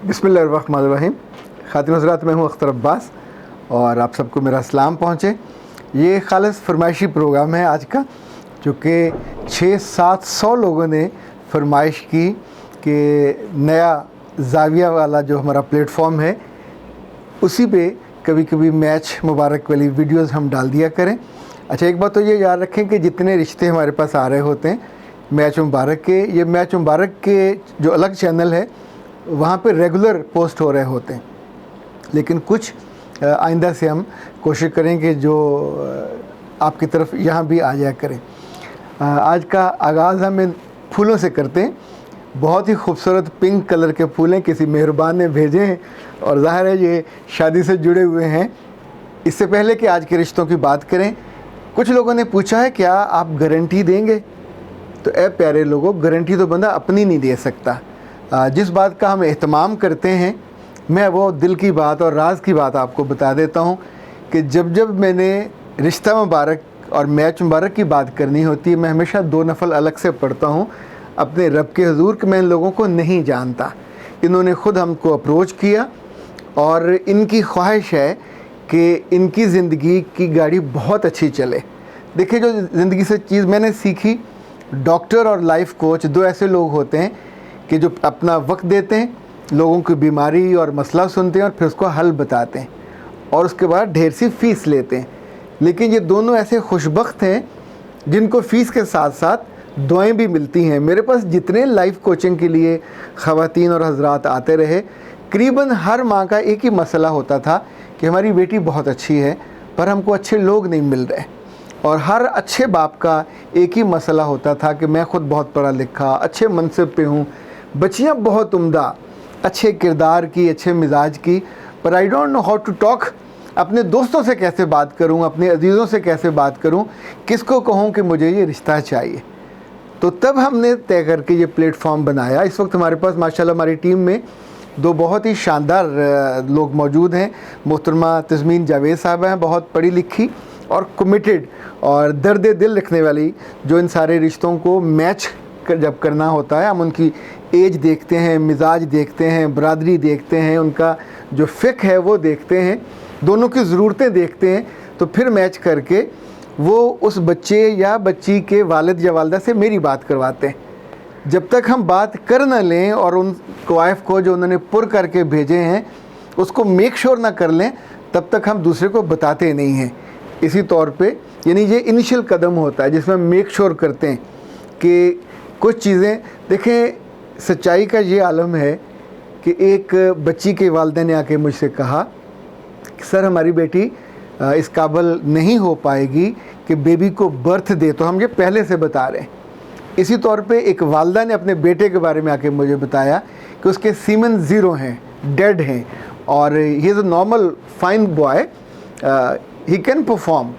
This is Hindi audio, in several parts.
बिस्मिल्लाहिर्रहमानिर्रहीम। ख़ातिन हज़रात, मैं हूँ अख्तर अब्बास और आप सबको मेरा सलाम पहुँचे। ये खालिस फरमाइशी प्रोग्राम है आज का, चूँकि 600-700 लोगों ने फरमाइश की कि नया ज़ाविया वाला जो हमारा प्लेटफॉर्म है उसी पे कभी कभी मैच मुबारक वाली वीडियोस हम डाल दिया करें। अच्छा, एक बात तो ये याद रखें कि जितने रिश्ते हमारे पास आ रहे होते हैं मैच मुबारक के, ये मैच मुबारक के जो अलग चैनल है वहाँ पे रेगुलर पोस्ट हो रहे होते हैं, लेकिन कुछ आइंदा से हम कोशिश करेंगे जो आपकी तरफ यहाँ भी आ जाया करें। आज का आगाज़ हम इन फूलों से करते हैं। बहुत ही खूबसूरत पिंक कलर के फूल हैं, किसी मेहरबान ने भेजे हैं और ज़ाहिर है ये शादी से जुड़े हुए हैं। इससे पहले कि आज के रिश्तों की बात करें, कुछ लोगों ने पूछा है क्या आप गारंटी देंगे? तो ए प्यारे लोगों, गारंटी तो बंदा अपनी नहीं दे सकता। जिस बात का हम एहतमाम करते हैं, मैं वो दिल की बात और राज की बात आपको बता देता हूँ कि जब जब मैंने रिश्ता मुबारक और मैच मुबारक की बात करनी होती है, मैं हमेशा 2 नफल अलग से पढ़ता हूँ अपने रब के हुजूर कि मैं इन लोगों को नहीं जानता। इन्होंने ख़ुद हमको अप्रोच किया और इनकी ख्वाहिश है कि इनकी ज़िंदगी की गाड़ी बहुत अच्छी चले। देखिए, जो ज़िंदगी से चीज़ मैंने सीखी, डॉक्टर और लाइफ कोच 2 ऐसे लोग होते हैं कि जो अपना वक्त देते हैं, लोगों की बीमारी और मसला सुनते हैं और फिर उसको हल बताते हैं और उसके बाद ढेर सी फ़ीस लेते हैं। लेकिन ये दोनों ऐसे खुशबख्त हैं जिनको फ़ीस के साथ साथ दुआएं भी मिलती हैं। मेरे पास जितने लाइफ कोचिंग के लिए ख़वातीन और हज़रात आते रहे, करीबन हर माँ का एक ही मसला होता था कि हमारी बेटी बहुत अच्छी है पर हमको अच्छे लोग नहीं मिल रहे। और हर अच्छे बाप का एक ही मसला होता था कि मैं ख़ुद बहुत पढ़ा लिखा, अच्छे मनसब पे हूँ, बच्चियाँ बहुत उम्दा, अच्छे किरदार की, अच्छे मिजाज की, पर I don't know how to talk. अपने दोस्तों से कैसे बात करूं, अपने अजीज़ों से कैसे बात करूं, किसको कहूं कि मुझे ये रिश्ता चाहिए। तो तब हमने तय करके ये प्लेटफॉर्म बनाया। इस वक्त हमारे पास माशाल्लाह हमारी टीम में 2 बहुत ही शानदार लोग मौजूद हैं। मोहतरमा तज़मीन जावेद साहबा हैं, बहुत पढ़ी लिखी और कमिटेड और दर्द दिल रखने वाली, जो इन सारे रिश्तों को मैच जब करना होता है हम उनकी एज देखते हैं, मिजाज देखते हैं, बरादरी देखते हैं, उनका जो फ़िक़्ह है वो देखते हैं, दोनों की ज़रूरतें देखते हैं, तो फिर मैच करके वो उस बच्चे या बच्ची के वालिद या वालिदा से मेरी बात करवाते हैं। जब तक हम बात कर न लें और उन क्वाइफ को जो उन्होंने पुर करके भेजे हैं उसको मेक श्योर ना कर लें, तब तक हम दूसरे को बताते नहीं हैं। इसी तौर पे यानी ये इनिशियल कदम होता है जिसमें हम मेक श्योर करते हैं कि कुछ चीज़ें देखें। सच्चाई का ये आलम है कि एक बच्ची के वालिदा ने आके मुझसे कहा कि सर हमारी बेटी इस काबिल नहीं हो पाएगी कि बेबी को बर्थ दे, तो हम ये पहले से बता रहे हैं। इसी तौर पे एक वालिदा ने अपने बेटे के बारे में आके मुझे बताया कि उसके सीमन 0 हैं, डेड हैं और he is a normal fine boy, he can perform,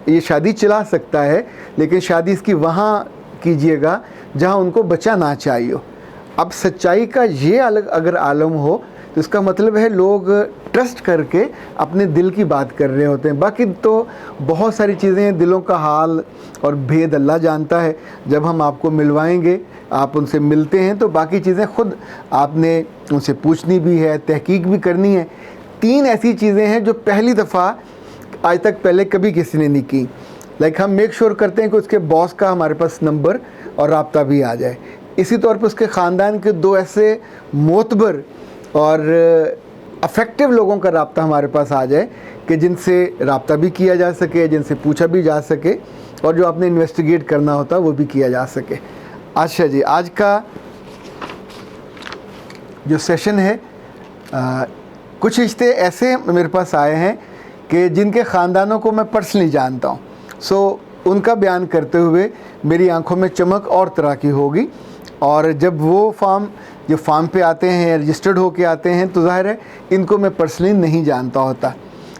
ये शादी चला सकता है, लेकिन शादी इसकी वहाँ कीजिएगा जहाँ उनको बच्चा ना चाहिए। अब सच्चाई का ये अलग अगर आलम हो तो इसका मतलब है लोग ट्रस्ट करके अपने दिल की बात कर रहे होते हैं। बाकी तो बहुत सारी चीज़ें हैं, दिलों का हाल और भेद अल्लाह जानता है। जब हम आपको मिलवाएंगे, आप उनसे मिलते हैं, तो बाकी चीज़ें ख़ुद आपने उनसे पूछनी भी है, तहकीक भी करनी है। 3 ऐसी चीज़ें हैं जो पहली दफ़ा आज तक पहले कभी किसी ने नहीं की। लाइक हम मेक श्योर करते हैं कि उसके बॉस का हमारे पास नंबर और राब्ता भी आ जाए। इसी तौर पर उसके ख़ानदान के 2 ऐसे मोतबर और अफेक्टिव लोगों का राब्ता हमारे पास आ जाए कि जिनसे राब्ता भी किया जा सके, जिनसे पूछा भी जा सके और जो आपने इन्वेस्टिगेट करना होता है वो भी किया जा सके। अच्छा जी, आज का जो सेशन है, कुछ रिश्ते ऐसे मेरे पास आए हैं कि जिनके ख़ानदानों को मैं पर्सनली जानता हूँ। सो उनका बयान करते हुए मेरी आंखों में चमक और तरह की होगी। और जब वो फार्म पे आते हैं, रजिस्टर्ड होके आते हैं, तो ज़ाहिर है इनको मैं पर्सनली नहीं जानता होता।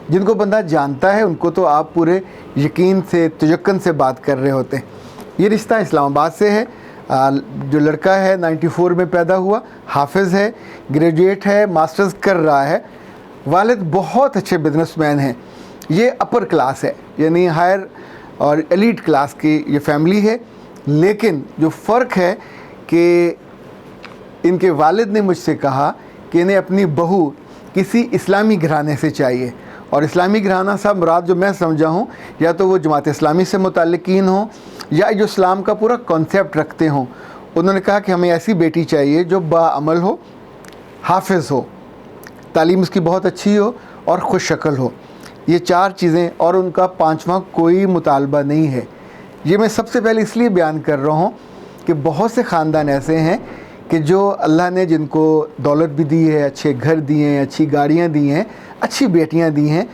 जिनको बंदा जानता है उनको तो आप पूरे यकीन से, तयक्कुन से बात कर रहे होते हैं। ये रिश्ता इस्लामाबाद से है। जो लड़का है 94 में पैदा हुआ, हाफिज़ है, ग्रेजुएट है, मास्टर्स कर रहा है। वालिद बहुत अच्छे बिजनेसमैन हैं। ये अपर क्लास है, यानी हायर और एलीट क्लास की ये फैमिली है। लेकिन जो फ़र्क है कि इनके वालिद ने मुझसे कहा कि इन्हें अपनी बहू किसी इस्लामी घराने से चाहिए। और इस्लामी घराना साहब मुराद जो मैं समझा हूँ, या तो वो जमात इस्लामी से मुतल्लिकीन हों या जो इस्लाम का पूरा कॉन्सेप्ट रखते हों। उन्होंने कहा कि हमें ऐसी बेटी चाहिए जो बाअमल हो, हाफिज़ हो, तालीम उसकी बहुत अच्छी हो और खुश शक्ल हो। ये 4 चीज़ें, और उनका 5वां कोई मुतालबा नहीं है। ये मैं सबसे पहले इसलिए बयान कर रहा हूँ कि बहुत से ख़ानदान ऐसे हैं कि जो अल्लाह ने जिनको दौलत भी दी है, अच्छे घर दिए हैं, अच्छी गाड़ियाँ दी हैं, अच्छी बेटियाँ दी हैं,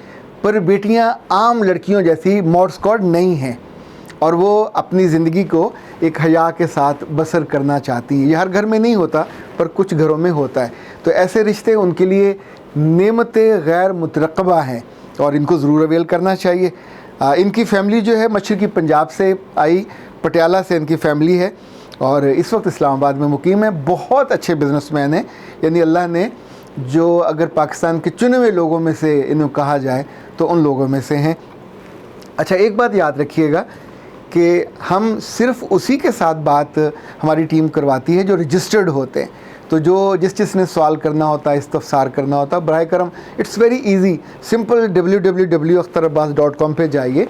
पर बेटियाँ आम लड़कियों जैसी मॉड स्क्वाड नहीं हैं और वो अपनी ज़िंदगी को एक हया के साथ बसर करना चाहती हैं। ये हर घर में नहीं होता, पर कुछ घरों में होता है। तो ऐसे रिश्ते उनके लिए नेमतें गैर मुतरक़बा हैं और इनको ज़रूर अवेल करना चाहिए। इनकी फ़ैमिली जो है मशरक़ी पंजाब से आई, पटियाला से इनकी फ़ैमिली है और इस वक्त इस्लामाबाद में मुकीम है। बहुत अच्छे बिज़नेसमैन हैं, यानी अल्लाह ने जो अगर पाकिस्तान के चुने हुए लोगों में से इन्हें कहा जाए तो उन लोगों में से हैं। अच्छा, एक बात याद रखिएगा कि हम सिर्फ़ उसी के साथ बात हमारी टीम करवाती है जो रजिस्टर्ड होते हैं। तो जो जिसने सवाल करना होता है, इस्तफसार करना होता है, बराए करम it's very easy, simple www.akhtarabbas.com पे जाइए,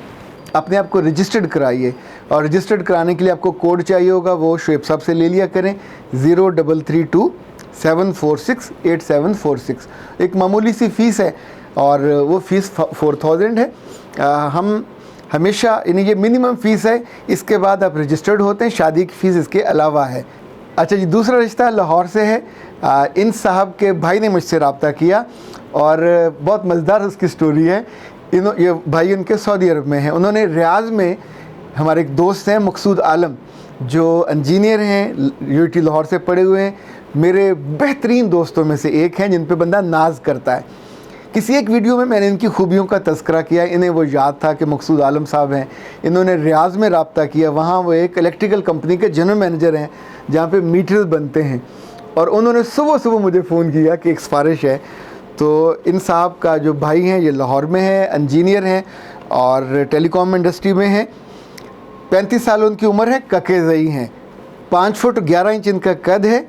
अपने आप को रजिस्टर्ड कराइए। और रजिस्टर्ड कराने के लिए आपको कोड चाहिए होगा, वो शुएब साहब से ले लिया करें, 0332-746-8746। एक मामूली सी फ़ीस है और वो फ़ीस 4000 है। हम हमेशा यानी ये मिनिमम फ़ीस है, इसके बाद आप रजिस्टर्ड होते हैं, शादी की फ़ीस इसके अलावा है। अच्छा जी, दूसरा रिश्ता लाहौर से है। इन साहब के भाई ने मुझसे रब्ता किया और बहुत मज़ेदार उसकी स्टोरी है। ये भाई उनके सऊदी अरब में हैं। उन्होंने रियाज़ में, हमारे एक दोस्त हैं मकसूद आलम, जो इंजीनियर हैं, यूटी लाहौर से पढ़े हुए हैं, मेरे बेहतरीन दोस्तों में से एक हैं जिन पे बंदा नाज करता है। किसी एक वीडियो में मैंने इनकी खूबियों का तज़किरा किया, इन्हें वो याद था कि मकसूद आलम साहब हैं। इन्होंने रियाज़ में रब्ता किया, वहाँ वो एक इलेक्ट्रिकल कंपनी के जनरल मैनेजर हैं जहाँ पे मीटर्स बनते हैं। और उन्होंने सुबह सुबह मुझे फ़ोन किया कि एक सिफारिश है। तो इन साहब का जो भाई हैं ये लाहौर में है, इंजीनियर हैं और टेलीकॉम इंडस्ट्री में हैं। 35 साल उनकी उम्र है, ककेज़ई हैं, 5 फुट 11 इंच इनका कद है,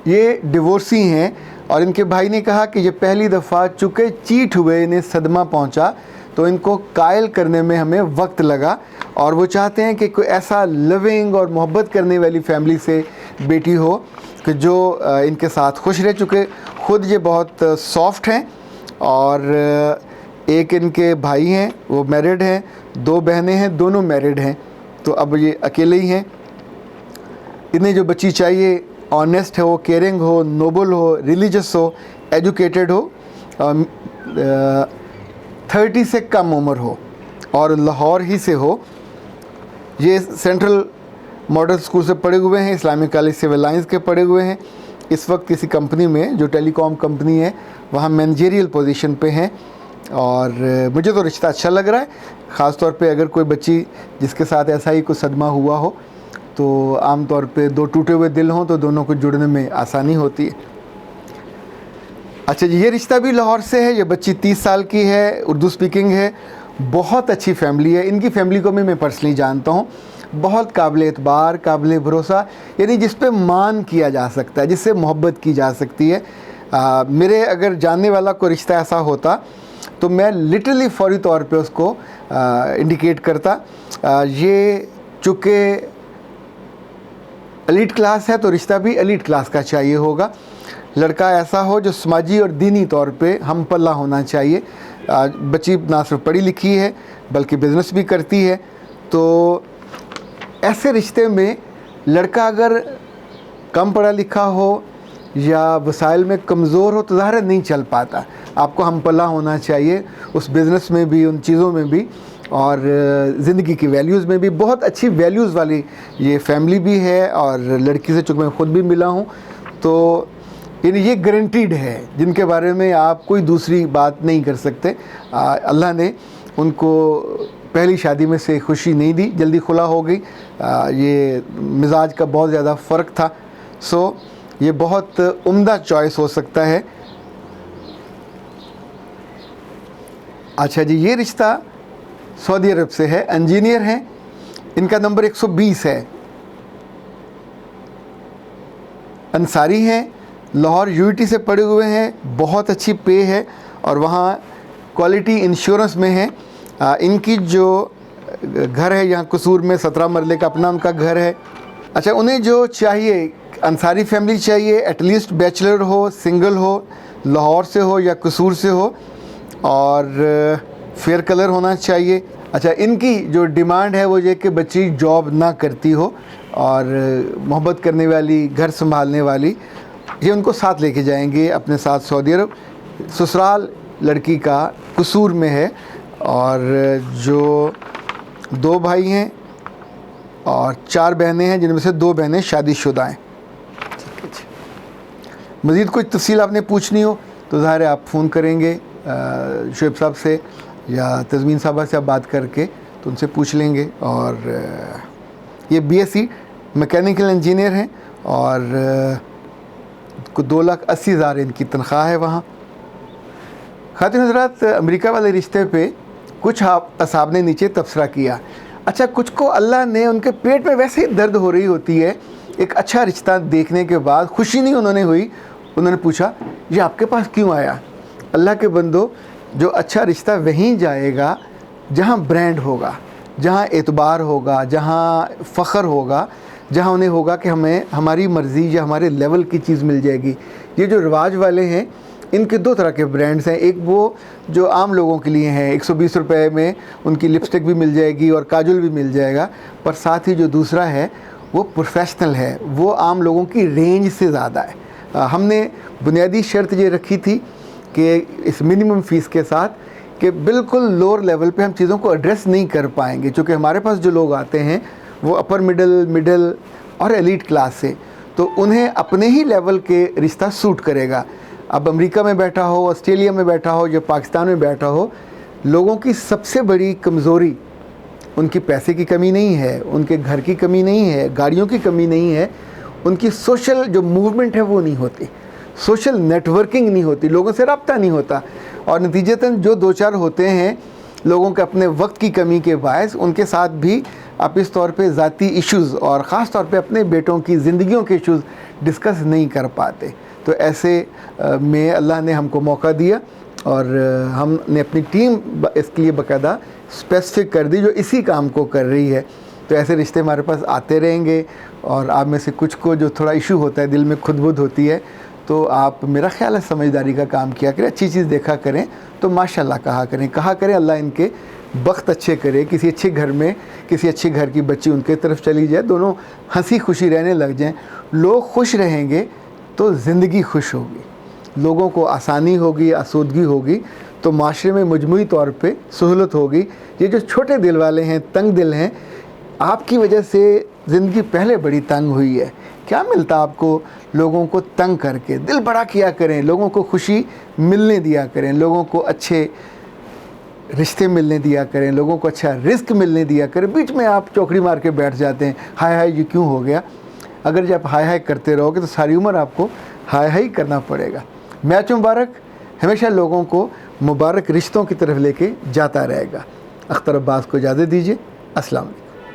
ये डिवोर्सी हैं। और इनके भाई ने कहा कि ये पहली दफ़ा चूँकि चीट हुए, इन्हें सदमा पहुंचा, तो इनको कायल करने में हमें वक्त लगा और वो चाहते हैं कि कोई ऐसा लविंग और मोहब्बत करने वाली फैमिली से बेटी हो कि जो इनके साथ खुश रह। चुके ख़ुद ये बहुत सॉफ्ट हैं और एक इनके भाई हैं वो मैरिड हैं, 2 बहनें हैं, दोनों मैरिड हैं, तो अब ये अकेले ही हैं। इन्हें जो बच्ची चाहिए ऑनेस्ट हो, केयरिंग हो, नोबल हो, रिलीजियस हो, एजुकेटेड हो, 30 से कम उम्र हो और लाहौर ही से हो। ये सेंट्रल मॉडल स्कूल से पढ़े हुए हैं, इस्लामिक कॉलेज सिविल लाइंस के पढ़े हुए हैं। इस वक्त किसी कंपनी में, जो टेलीकॉम कंपनी है, वहाँ मैनेजरियल पोजीशन पे हैं और मुझे तो रिश्ता अच्छा लग रहा है। ख़ास तौर पे अगर कोई बच्ची जिसके साथ ऐसा ही कोई सदमा हुआ हो तो आम तौर पे 2 टूटे हुए दिल हों तो दोनों को जुड़ने में आसानी होती है। अच्छा जी, ये रिश्ता भी लाहौर से है। ये बच्ची 30 साल की है, उर्दू स्पीकिंग है, बहुत अच्छी फैमिली है। इनकी फैमिली को मैं पर्सनली जानता हूँ, बहुत काबिल एतबार, काबिल भरोसा, यानी जिस पे मान किया जा सकता है, जिससे मोहब्बत की जा सकती है। मेरे अगर जानने वाला कोई रिश्ता ऐसा होता तो मैं लिटरली फ़ौरी तौर पे उसको इंडिकेट करता। ये चूँकि एलीट क्लास है तो रिश्ता भी एलीट क्लास का चाहिए होगा। लड़का ऐसा हो जो समाजी और दीनी तौर पे हम पल्ला होना चाहिए। बच्ची ना सिर्फ पढ़ी लिखी है बल्कि बिज़नेस भी करती है। तो ऐसे रिश्ते में लड़का अगर कम पढ़ा लिखा हो या वसाइल में कमज़ोर हो तो ज़ाहिर नहीं चल पाता। आपको हम पल्ला होना चाहिए उस बिज़नेस में भी, उन चीज़ों में भी, और ज़िंदगी की वैल्यूज़ में भी। बहुत अच्छी वैल्यूज़ वाली ये फैमिली भी है और लड़की से चूँकि मैं ख़ुद भी मिला हूँ तो ये गारंटीड है, जिनके बारे में आप कोई दूसरी बात नहीं कर सकते। अल्लाह ने उनको पहली शादी में से खुशी नहीं दी, जल्दी खुला हो गई। ये मिजाज का बहुत ज़्यादा फ़र्क था। सो ये बहुत उम्दा चॉइस हो सकता है। अच्छा जी, ये रिश्ता सऊदी अरब से है, इंजीनियर हैं, इनका नंबर 120 है, अंसारी हैं, लाहौर यूटी से पढ़े हुए हैं, बहुत अच्छी पे है और वहाँ क्वालिटी इंश्योरेंस में है। इनकी जो घर है यहाँ कसूर में 17 मरले का अपना उनका घर है। अच्छा, उन्हें जो चाहिए अंसारी फैमिली चाहिए, एटलीस्ट बैचलर हो, सिंगल हो, लाहौर से हो या कसूर से हो और फेयर कलर होना चाहिए। अच्छा, इनकी जो डिमांड है वो ये कि बच्ची जॉब ना करती हो और मोहब्बत करने वाली, घर संभालने वाली। ये उनको साथ लेके जाएंगे अपने साथ सऊदी अरब। ससुराल लड़की का कसूर में है और जो 2 भाई हैं और 4 बहनें हैं, जिनमें से 2 बहनें शादीशुदा हैं। ठीक है जी। मज़ीद कुछ तफसील आपने पूछनी हो तो ज़ाहिर है आप फ़ोन करेंगे शुएब साहब से या तज़मीन साहबा से आप बात करके तो उनसे पूछ लेंगे। और ये BSc मैकेनिकल इंजीनियर हैं और 2,80,000 इनकी तनख्वाह है वहाँ। ख़ातिन हज़रात, अमेरिका वाले रिश्ते पे कुछ असाब ने नीचे तबसरा किया। अच्छा, कुछ को अल्लाह ने उनके पेट में वैसे ही दर्द हो रही होती है, एक अच्छा रिश्ता देखने के बाद खुशी नहीं उन्होंने हुई, उन्होंने पूछा ये आपके पास क्यों आया? अल्लाह के बंदो, जो अच्छा रिश्ता वहीं जाएगा जहाँ ब्रांड होगा, जहाँ एतबार होगा, जहाँ फ़ख्र होगा, जहाँ उन्हें होगा कि हमें हमारी मर्ज़ी या हमारे लेवल की चीज़ मिल जाएगी। ये जो रिवाज वाले हैं, इनके 2 तरह के ब्रांड्स हैं। एक वो जो आम लोगों के लिए हैं, 120 रुपए में उनकी लिपस्टिक भी मिल जाएगी और काजल भी मिल जाएगा, पर साथ ही जो दूसरा है वो प्रोफेशनल है, वो आम लोगों की रेंज से ज़्यादा है। हमने बुनियादी शर्त ये रखी थी कि इस मिनिमम फ़ीस के साथ कि बिल्कुल लोअर लेवल पे हम चीज़ों को एड्रेस नहीं कर पाएंगे, क्योंकि हमारे पास जो लोग आते हैं वो अपर मिडल और एलीट क्लास से, तो उन्हें अपने ही लेवल के रिश्ता सूट करेगा। अब अमेरिका में बैठा हो, ऑस्ट्रेलिया में बैठा हो या पाकिस्तान में बैठा हो, लोगों की सबसे बड़ी कमज़ोरी उनकी पैसे की कमी नहीं है, उनके घर की कमी नहीं है, गाड़ियों की कमी नहीं है, उनकी सोशल जो मूवमेंट है वो नहीं होती, सोशल नेटवर्किंग नहीं होती, लोगों से रब्ता नहीं होता। और नतीजतन जो 2-4 होते हैं लोगों के अपने वक्त की कमी के बायस, उनके साथ भी आप इस तौर पे ज़ाती इश्यूज़ और ख़ास तौर पे अपने बेटों की ज़िंदगियों के इश्यूज़ डिस्कस नहीं कर पाते। तो ऐसे में अल्लाह ने हमको मौका दिया और हमने अपनी टीम इसके लिए बाकायदा स्पेसिफिक कर दी जो इसी काम को कर रही है। तो ऐसे रिश्ते हमारे पास आते रहेंगे और आप में से कुछ को जो थोड़ा इशू होता है, दिल में खुदबुद होती है, तो आप, मेरा ख्याल है, समझदारी का काम किया करें, अच्छी चीज़ देखा करें तो माशाल्लाह कहा करें अल्लाह इनके वक्त अच्छे करे, किसी अच्छे घर में किसी अच्छे घर की बच्ची उनके तरफ चली जाए, दोनों हंसी खुशी रहने लग जाएं। लोग खुश रहेंगे तो ज़िंदगी खुश होगी, लोगों को आसानी होगी, आसूदगी होगी, तो माशरे में मजमूई तौर पे सहूलत होगी। ये जो छोटे दिल वाले हैं, तंग दिल हैं, आपकी वजह से ज़िंदगी पहले बड़ी तंग हुई है। क्या मिलता आपको लोगों को तंग करके? दिल बड़ा किया करें, लोगों को खुशी मिलने दिया करें, लोगों को अच्छे रिश्ते मिलने दिया करें, लोगों को अच्छा रिस्क मिलने दिया करें। बीच में आप चौकड़ी मार के बैठ जाते हैं, हाय हाय ये क्यों हो गया? अगर जब हाय हाय करते रहोगे तो सारी उम्र आपको हाय हाय करना पड़ेगा। मैच मुबारक हमेशा लोगों को मुबारक रिश्तों की तरफ लेके जाता रहेगा। अख्तर अब्बास को इजाज़त दीजिए। अस्सलाम वालेकुम।